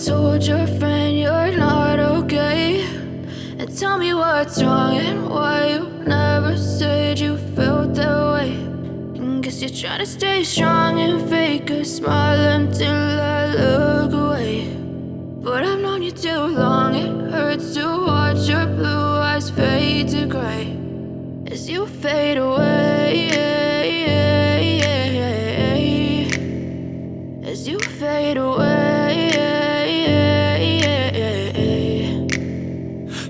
told your friend you're not okay, and tell me what's wrong and why you never said you felt that way. And guess you're trying to stay strong and fake a smile until I look away. But I've known you too long, it hurts to watch your blue eyes fade to gray as you fade away, as you fade away.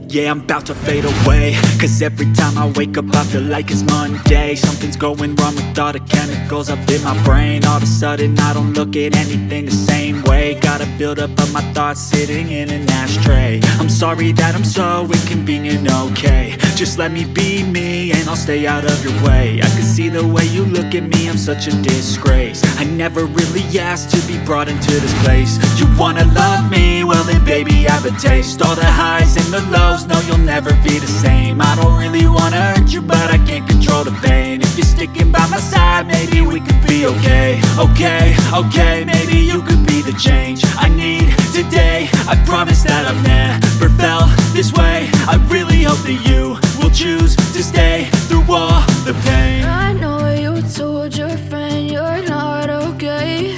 Yeah, I'm about to fade away, cause every time I wake up I feel like it's Monday. Something's going wrong with all the chemicals up in my brain. All of a sudden I don't look at anything the same way. Gotta build up of my thoughts sitting in an ashtray. I'm sorry that I'm so inconvenient, okay. Just let me be me and I'll stay out of your way. I can see the way you look at me, I'm such a disgrace. I never really asked to be brought into this place. You wanna love me? Well then baby have a taste. All the highs and the lows, no you'll never be the same. I don't really wanna hurt you but I can't control the pain. If you're sticking by my side maybe we could be okay. Okay, maybe you could be the change I need today. I promise that I've never felt this way. I really hope that you will choose to stay through all the pain. I know you told your friend you're not okay,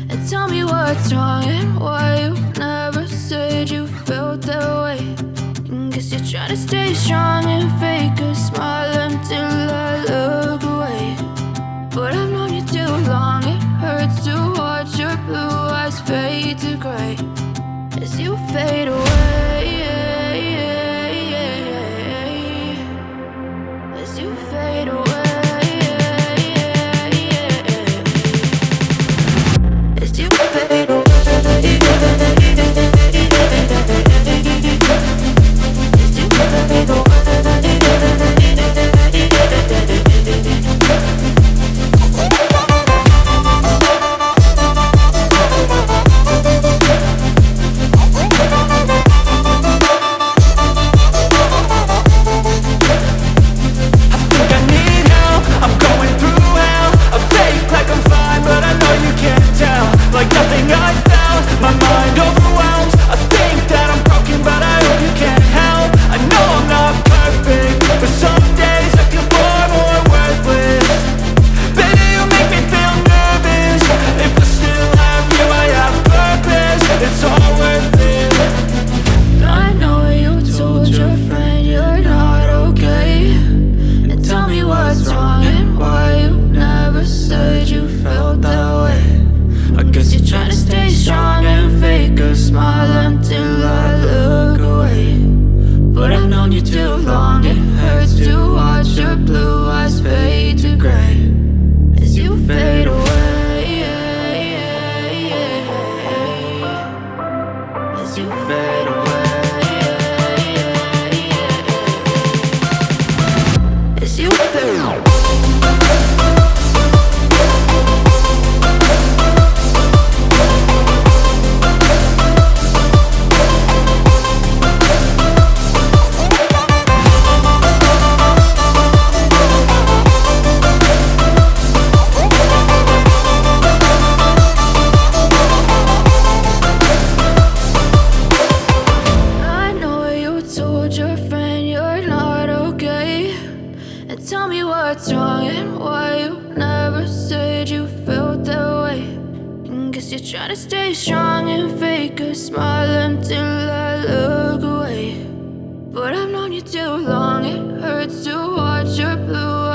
and tell me what's wrong and why you never said you felt that way. And guess you're trying to stay strong and fake a smile until I look away. But I've known you too long, it hurts to watch your blue eyes fade to gray as you fade away, as you fade away, as you fade away. Like nothing I felt, my mind overwhelmed. I think that I'm broken, but I hope you can't help. I know I'm not perfect, but some days I feel far more worthless. Baby, you make me feel nervous. If I still have you, I have purpose. It's all worth it. I know you told your friend you're not okay, and tell me what's wrong and why you never said you felt that way. I guess you're trying to stay strong and fake a smile until I look away. But I've known you too long, it hurts to watch your blue eyes fade to gray as you fade away, as you fade away, as you fade away. Tell me what's wrong and why you never said you felt that way. And guess you're trying to stay strong and fake a smile until I look away. But I've known you too long, it hurts to watch your blue